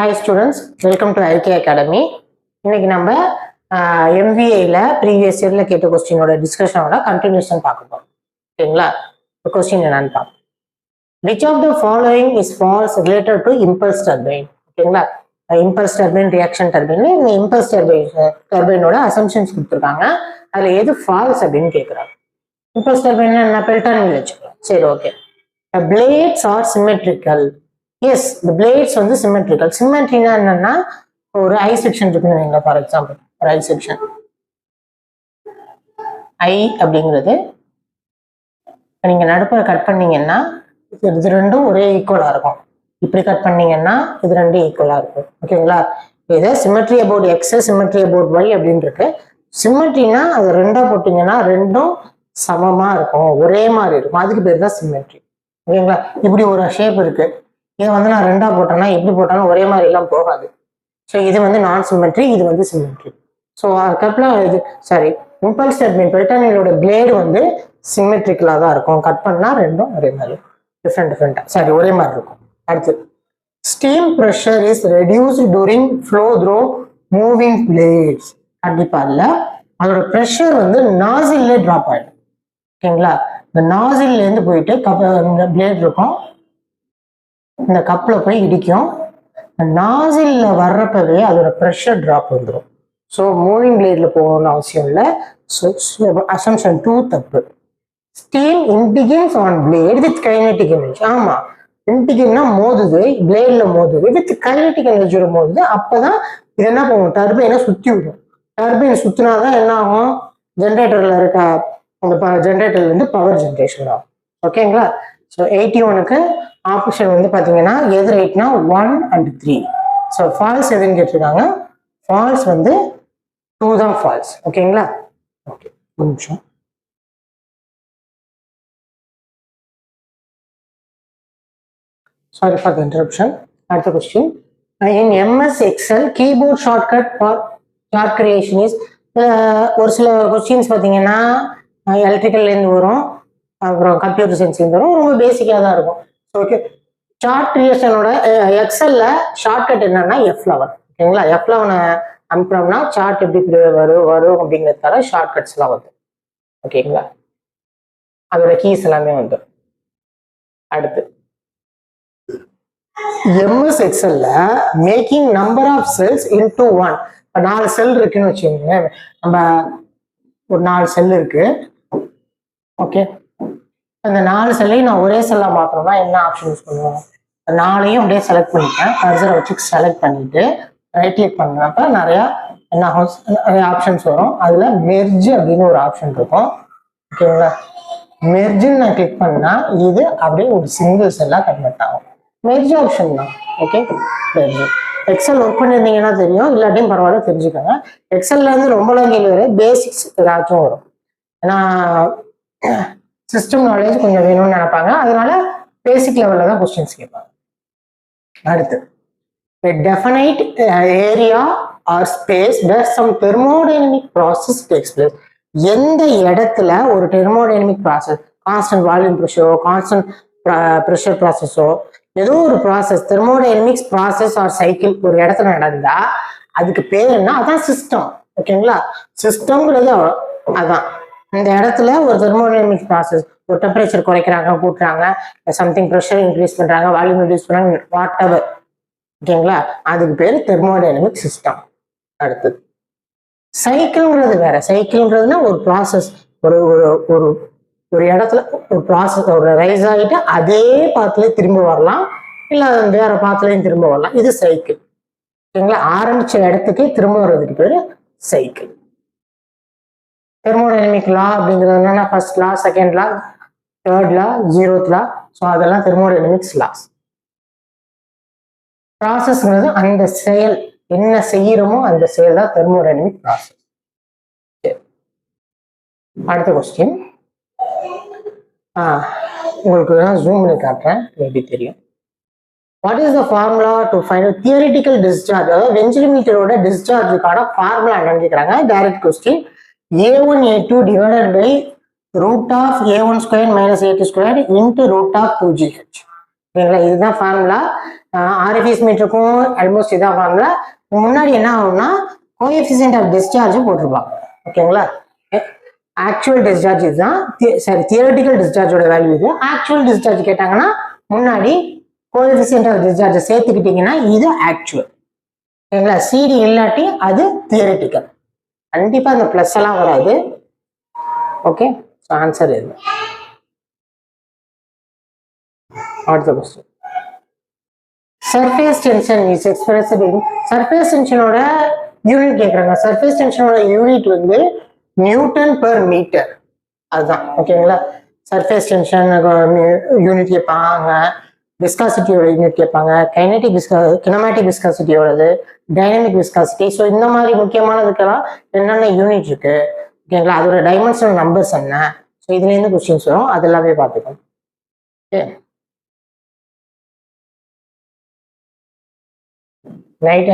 Hi students, welcome to IK Academy. இன்னைக்கு நம்ம MVAல previous இயர்ல கேட்ட கொஸ்டினோட டிஸ்கஷனோட கண்டினியூஷன் பார்க்க போறோம். ஓகேங்களா? கொஸ்டின் என்னன்னு பார்ப்போம். Which of the following is false related to impulse turbine? ஓகேங்களா? impulse turbine, reaction turbine. இந்த impulse turbine அசம்ஷன்ஸ் கொடுத்துருக்காங்க. அதுல எது ஃபால்ஸ் அப்படின்னு கேட்குறாங்க. impulse turbine என்ன பெல்டான் வீல் வச்சுக்கலாம். சரி, okay. The blades are symmetrical. Yes, இந்த பிளேட்ஸ் வந்து சிமெட்ரிக்கல். சிமெட்ரினா என்னன்னா, ஒரு ஐ செக்ஷன் இருக்குன்னு, ஃபார் எக்ஸாம்பிள் ஒரு ஐ செக்ஷன் ஐ அப்படிங்கிறது நீங்க நடுப்புற கட் பண்ணீங்கன்னா இது ரெண்டும் ஒரே ஈக்குவலா இருக்கும். இப்படி கட் பண்ணீங்கன்னா இது ரெண்டும் ஈக்குவலா இருக்கும். ஓகேங்களா? இது symmetry about x, symmetry about y அப்படின்னு இருக்கு. சிமெட்ரினா அது ரெண்டா போட்டீங்கன்னா ரெண்டும் சமமா இருக்கும், ஒரே மாதிரி இருக்கும். அதுக்கு பேர் தான் சிமெட்ரி. ஓகேங்களா? இப்படி ஒரு ஷேப் இருக்கு, இதை வந்து நான் ரெண்டா போட்டேன்னா எப்படி போட்டாலும் ஒரே மாதிரி எல்லாம் போகாது. ஸோ இது வந்து நான் சிமெட்ரி, இது வந்து சிமெட்ரி. ஸோ அதுக்கப்புறம் இது இம்பல்ஸ் டர்பைன் பெல்டான் வீலோட பிளேடு வந்து சிமெட்ரிக்கலா தான் இருக்கும். கட் பண்ணா ரெண்டும் ஒரே மாதிரி டிஃப்ரெண்டா ஒரே மாதிரி இருக்கும். அடுத்து, steam pressure is reduced during flow through moving blades. கண்டிப்பா இல்லை, அதோட ப்ரெஷர் வந்து நாசில்லே ட்ராப் ஆயிடும். ஓகேங்களா? இந்த நாசில்ல இருந்து போயிட்டு பிளேட் இருக்கும், இந்த கப்ல போய் இடிக்கும். நாசில்ல வர்றப்பவே அதோட ப்ரெஷர் ட்ராப் வந்துடும். ஸோ மூவிங் பிளேட்ல போகணும்னு அவசியம் இல்லை. ஸோ அசம்ஷன் 2 தப்பு. Steam indicates on plate with kinetic energy. ஆமா, இன்டிகேட்னா மோதுது, பிளேட்ல மோதுது, வித் கைனெட்டிக் எனர்ஜியோட மோதுது. அப்பதான் இது என்ன போகும், டர்பைனை சுத்தி விடும். டர்பைன் சுத்தினாதான் என்ன ஆகும், ஜென்ரேட்டர்ல இருக்க அந்த ஜென்ரேட்டர்ல இருந்து பவர் ஜென்ரேஷன் ஆகும். ஓகேங்களா? ஸோ 81க்கு ஆப்ஷன் வந்து பார்த்தீங்கன்னா எது ரைட்னா 1 and 3. ஸோ ஃபால்ஸ் எதுன்னு கேட்டிருக்காங்க. ஃபால்ஸ் வந்து 2 தான் ஃபால்ஸ். ஓகேங்களா? ஓகே, ஒரு நிமிஷம். Sorry for the interruption. அடுத்த question, in MS Excel keyboard shortcut for chart creation is. ஒரு சில கொஸ்டின்ஸ் பார்த்தீங்கன்னா எலக்ட்ரிக்கல்லேருந்து வரும், அப்புறம் கம்ப்யூட்டர் சயின்ஸ்லேருந்து வரும், ரொம்ப பேசிக்காக தான் இருக்கும். ஓகே, சார்ட் கிரியேஷனோட எக்ஸல்ல ஷார்ட்கட் என்னன்னா F11. ஓகேங்களா? F11 அனுப்பினோம்னா சார்ட் எப்படி வரும் அப்படிங்கிறதுக்காக ஷார்ட்கட்ஸ் எல்லாம் வந்து. ஓகேங்களா? அதோட கீஸ் எல்லாமே வந்து. அடுத்து, MS எக்ஸல்ல making number of cells into 1. 4 cell இருக்குன்னு வச்சுக்கோங்க. நம்ம ஒரு 4 செல் இருக்கு. ஓகே, அந்த 4 செல்லையும் நான் ஒரே செல்லா பார்க்கணும்னா என்ன ஆப்ஷன் யூஸ் பண்ணுவோம்? 4ஐயும் அப்படியே செலக்ட் பண்ணிட்டேன், கர்சரை வச்சு செலக்ட் பண்ணிட்டு ரைட் கிளிக் பண்ணப்ப நிறைய ஆப்ஷன்ஸ் வரும். அதுல மெர்ஜ் அப்படின்னு ஒரு ஆப்ஷன் இருக்கும். ஓகேங்களா? மெர்ஜ்ன்னு நான் கிளிக் பண்ணா இது அப்படியே ஒரு சிங்கிள் செல்லா கன்வெர்ட் ஆகும். மெர்ஜ் ஆப்ஷன் தான். Okay, merge. எக்ஸல் ஒர்க் பண்ணியிருந்தீங்கன்னா தெரியும், இல்லாட்டியும் பரவாயில்ல, தெரிஞ்சுக்கோங்க. எக்ஸல்ல இருந்து ரொம்பலாம் கேள்வி வரும், பேசிக்ஸ் ஏதாச்சும் வரும். ஏன்னா சிஸ்டம் நாலேஜ் கொஞ்சம் வேணும்னு நினைப்பாங்க, அதனால பேசிக் லெவல்ல தான் கொஸ்டின்ஸ் கேட்பாங்க. அடுத்து, a definite area or space where some thermodynamic process takes place. எந்த இடத்துல ஒரு தெர்மோடைனமிக் ப்ராசஸ், கான்ஸ்டன்ட் வால்யூம் ப்ரெஷரோ கான்ஸ்டன்ட் ப்ரெஷர் ப்ராசஸோ ஏதோ ஒரு process, thermodynamics process or cycle ஒரு இடத்துல நடந்தா அதுக்கு பேர் என்ன? அதான் சிஸ்டம். ஓகேங்களா? சிஸ்டம்ங்கிறது அதான். இந்த இடத்துல ஒரு தெர்மோடைனமிக் ப்ராசஸ், ஒரு டெம்பரேச்சர் குறைக்கிறாங்க, கூட்டுறாங்க, சம்திங் ப்ரெஷர் இன்க்ரீஸ் பண்றாங்க, வால்யூம் ரெடியூஸ் பண்றாங்க, வாட் எவர். ஓகேங்களா? அதுக்கு பேரு தெர்மோடைனமிக் சிஸ்டம். அடுத்தது, சைக்கிள்ங்கிறது வேற. சைக்கிள்ங்கிறதுனா ஒரு ப்ராசஸ், ஒரு ஒரு ஒரு இடத்துல ஒரு ப்ராசஸ், ஒரு ரைஸ் ஆகிட்டு அதே பாத்துல திரும்ப வரலாம், இல்ல வேற பாத்துலயும் திரும்ப வரலாம். இது சைக்கிள். ஓகேங்களா? ஆரம்பிச்ச இடத்துக்கே திரும்ப வர்றதுக்கு பேரு சைக்கிள். தெர்மோடைனமிக் லா அப்படிங்கிறது என்னன்னா, ஃபர்ஸ்ட் லா, second law, third law, 0th லா. ஸோ அதெல்லாம் தெர்மோடைனமிக்ஸ் லாஸ். ப்ராசஸ்ங்கிறது அந்த செயல், என்ன செய்யறோமோ அந்த செயல் தான் தெர்மோடைனமிக் ப்ராசஸ். அடுத்த கொஸ்டின், உங்களுக்கு ஜூம் பண்ணி காட்டுறேன், எப்படி தெரியும். What is the formula to find theoretical discharge? அதாவது வென்டிமீட்டரோட டிஸ்சார்ஜுக்கான ஃபார்முலா என்னன்னு கேட்குறாங்க. Direct question. A1 A2 divided by root of A1 squared minus A2 squared into root of 2GH. ஓகேங்களா? இதுதான் ஃபார்முலா. ஆர்எஃப்எஸ் மீட்டருக்கும் ஆல்மோஸ்ட் இதான் ஃபார்முலா. முன்னாடி என்ன ஆகும்னா கோஎஃபிஷியன்ட் ஆஃப் டிஸ்சார்ஜ் போட்டிருப்பாங்க. ஓகேங்களா? ஆக்சுவல் டிஸ்சார்ஜ் இதுதான், சாரி தியரட்டிக்கல் டிஸ்சார்ஜோட வேல்யூ இது. ஆக்சுவல் டிஸ்சார்ஜ் கேட்டாங்கன்னா முன்னாடி கோஎஃபிஷியன்ட் ஆஃப் டிஸ்சார்ஜ் சேர்த்துக்கிட்டீங்கன்னா இது ஆக்சுவல். ஓகேங்களா? சிடி இல்லாட்டி அது தியரட்டிக்கல். கண்டிப்பா அந்த பிளஸ் எல்லாம் வராது. ஓகே, ஆன்சர் இது. அடுத்த question, surface tension is expressed in, surface டென்ஷனோட யூனிட் கேட்குறாங்க. சர்ஃபேஸ் டென்ஷனோட யூனிட் வந்து நியூட்டன் பெர் மீட்டர், அதுதான். ஓகேங்களா? சர்ஃபேஸ் டென்ஷன் யூனிட் கேட்பாங்க, விஸ்காசிட்டியோட யூனிட் கேட்பாங்க, கினமேட்டிக் விஸ்காசிட்டியோடது, டைனமிக் விஸ்காசிட்டி. ஸோ இந்த மாதிரி முக்கியமானதுக்கெல்லாம் என்னென்ன யூனிட் இருக்கு, ஓகேங்களா? அதோட டைமென்ஷனல் நம்பர்ஸ் என்ன, ஸோ இதுலேருந்து கொஸ்டின்ஸ் வரும், அது எல்லாமே பார்த்துக்கணும். Okay, right.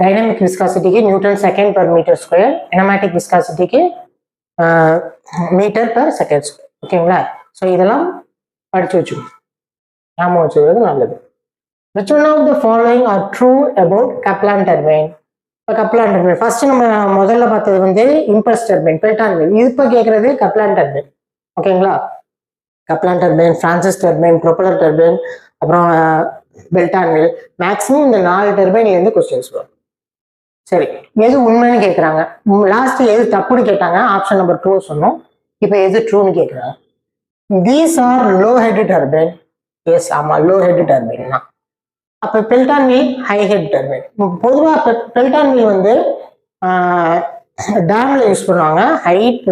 டைனமிக் விஸ்காசிட்டிக்கு newton second per metre square, kinematic விஸ்காசிட்டிக்கு மீட்டர் பெர் செகண்ட் ஸ்கொயர். ஓகேங்களா? ஸோ இதெல்லாம் படிச்சு வச்சுக்கணும், ஞாபகம் வச்சுக்கிறது நல்லது. Which one of the following are true about Kaplan turbine? இப்போ கப்லான் டர்பைன் ஃபர்ஸ்ட் நம்ம முதல்ல பார்த்தது வந்து இம்பல்ஸ் டர்பைன், பெல்டான் வீல். இப்போ கேட்கறது கப்லான் டர்பைன். ஓகேங்களா? Kaplan turbine, Francis turbine, propeller turbine, அப்புறம் பெல்டான் வீல். மேக்ஸிமம் இந்த 4 டர்பைன்லேருந்து கொஸ்டின்ஸ் வரும். சரி, எது உண்மைன்னு கேட்குறாங்க. லாஸ்ட் எது தப்புன்னு கேட்டாங்க, ஆப்ஷன் நம்பர் 2 சொன்னோம். இப்போ எது ட்ரூன்னு கேட்குறாங்க. These are low head turbine. Yes, ஆமா, லோ ஹெட் டர்பைன் தான். அப்போ Pelton wheel high head turbine. பொதுவாக பெல்டான் வீல் வந்து டேம்ல யூஸ் பண்ணுவாங்க.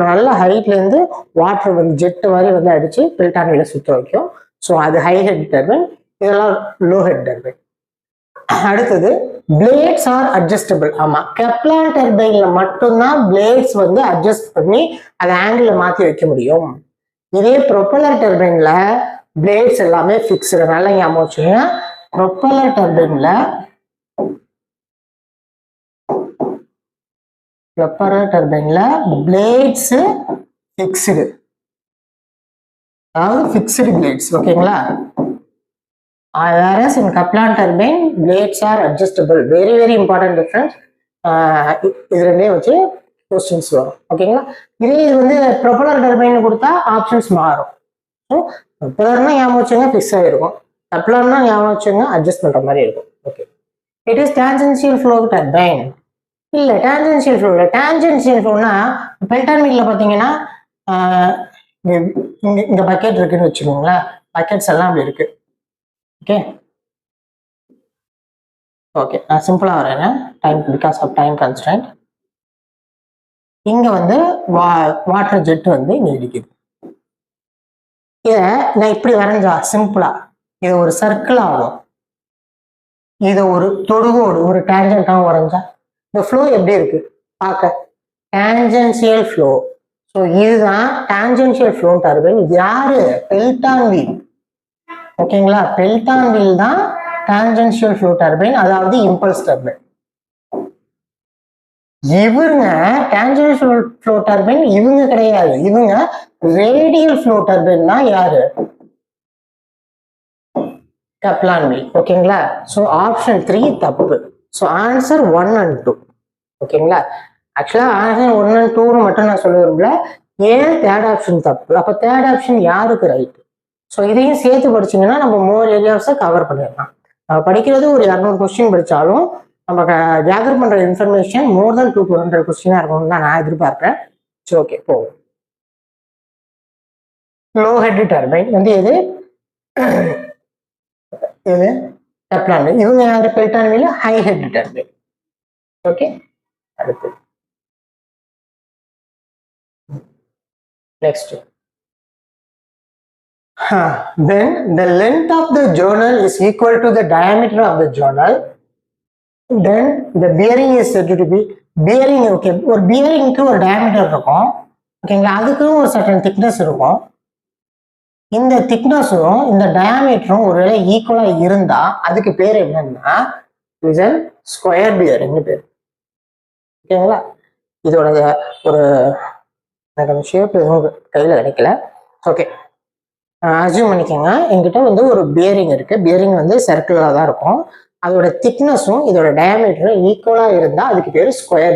நல்ல ஹைட்லேருந்து வாட்டர் வந்து ஜெட் மாதிரி வந்து அடிச்சு பெல்டான் வீலை சுற்ற வைக்கும். ஸோ அது ஹை ஹெட் டர்பைன், இதெல்லாம் லோ ஹெட் டர்பைன். அடுத்தது பிளேட்ஸ் ஆர் அட்ஜஸ்டபிள். ஆமா, கெப்லான் டர்பைன்ல மட்டும்தான் பிளேட்ஸ் வந்து அட்ஜஸ்ட் பண்ணி அதை ஆங்கிள் மாற்றி வைக்க முடியும். இதே ப்ரொப்பலர் டர்பைன்ல பிளேட்ஸ் எல்லாமே ஃபிக்ஸ்டு. நல்லா ஞாபகம் வச்சுங்க, ப்ரொப்பலர் டர்பைன்ல பிளேட்ஸ் ஃபிக்ஸ்டு, அதாவது ஃபிக்ஸ்டு பிளேட்ஸ். ஓகேங்களா? whereas in Kaplan turbine blades are adjustable. Very very important difference. இது ரெண்டே வச்சு கொஸ்டின்ஸ் வரும். ஓகேங்களா? இதே இது வந்து ப்ரொப்பலர் டர்பைன் கொடுத்தா ஆப்ஷன்ஸ் மாறும். ஸோ ப்ரொப்பலர்னா ஞாபகம் வச்சுங்க ஃபிக்ஸ் ஆகிருக்கும், கப்லர்னா ஞாபகம் வச்சுங்க அட்ஜஸ்ட் பண்ணுற மாதிரி இருக்கும். Okay, it is tangential flow turbine. இல்லை, டான்ஜென்ஷியல் ஃப்ளோ இல்லை. டான்ஜென்ஷியல் ஃப்ளோனா பெல்டான் வீல்ல பார்த்தீங்கன்னா இங்கே பக்கெட் இருக்குன்னு வச்சுக்கோங்களேன். பக்கெட்ஸ் எல்லாம் அப்படி இருக்கு. ஓகே ஓகே, நான் சிம்பிளா வரேன், time because of time constraint. இங்க வந்து வாட்டர் ஜெட் வந்து இங்க இடிக்குது. இதை நான் இப்படி வரைஞ்சா சிம்பிளா இது ஒரு சர்க்கிள் ஆகும், இதை ஒரு தொடுகோடு ஒரு டேஞ்சன்டாகவும் வரைஞ்சா இந்த ஃப்ளோ எப்படி இருக்கு பார்க்க, டேஞ்சென்சியல் ஃப்ளோ. ஸோ இதுதான் டேஞ்சென்சியல் ஃப்ளோ டர்பைன். இது யாரு? Pelton wheel. ஓகேங்களா? பெல்டான் வீல் தான் டான்ஜென்ஷியல் ஃப்ளோ டர்பைன், அதாவது இம்பல்ஸ் டர்பைன். இவங்க டான்ஜென்ஷியல் ஃப்ளோ டர்பைன் இவங்க கிடையாது, இவங்க ரேடியல் ஃப்ளோ டர்பைன் தான். யாரு? Kaplan wheel. ஓகேங்களா? ஸோ ஆப்ஷன் 3 தப்பு. So answer 1 and 2. ஓகேங்களா? ஆக்சுவலா ஆன்சர் 1 and 2 மட்டும் நான் சொல்ல விரும்பல, ஏன் தேர்ட் ஆப்ஷன் தப்பு. அப்போ தேர்ட் ஆப்ஷன் யாருக்கு ரைட்? ஸோ இதையும் சேர்த்து படிச்சிங்கன்னா நம்ம மோர் ஏரியாஸை கவர் பண்ணிடலாம். நம்ம படிக்கிறது ஒரு 200 கொஸ்டின் படித்தாலும் நம்ம கேதர் பண்ணுற இன்ஃபர்மேஷன் மோர் தென் 200 கொஸ்டினாக இருக்கணும்னு தான் நான் எதிர்பார்க்குறேன். சரி, ஓகே, போகும். லோ ஹெட் டர்பைன் வந்து எது? இது கப்லான். இவங்க யாரு? Pelton wheel high head turbine. Okay, அடுத்து next. Then the length of the journal is equal to the diameter of the journal. Then the bearing is said to be bearing. Okay, ஒரு bearingக்கு ஒரு diameter இருக்கும். ஓகேங்களா? அதுக்கு ஒரு certain thickness இருக்கும். இந்த திக்னஸும் இந்த டயாமீட்டரும் ஒருவேளை ஈக்குவலா இருந்தா அதுக்கு பேர் என்னன்னா ஸ்கொயர் பியரிங்னு பேர். ஓகேங்களா? இதோட ஒரு எனக்கு ஷேப் எதுவும் கையில கிடைக்கல. ஓகே, அசியூம் பண்ணிக்கோங்க என்கிட்ட வந்து ஒரு பியரிங் இருக்கு. பியரிங் வந்து சர்க்குலராக தான் இருக்கும். அதோட திக்னஸும் இதோட டயாமீட்டரும் ஈக்குவலாக இருந்தால் அதுக்கு பேர் ஸ்கொயர்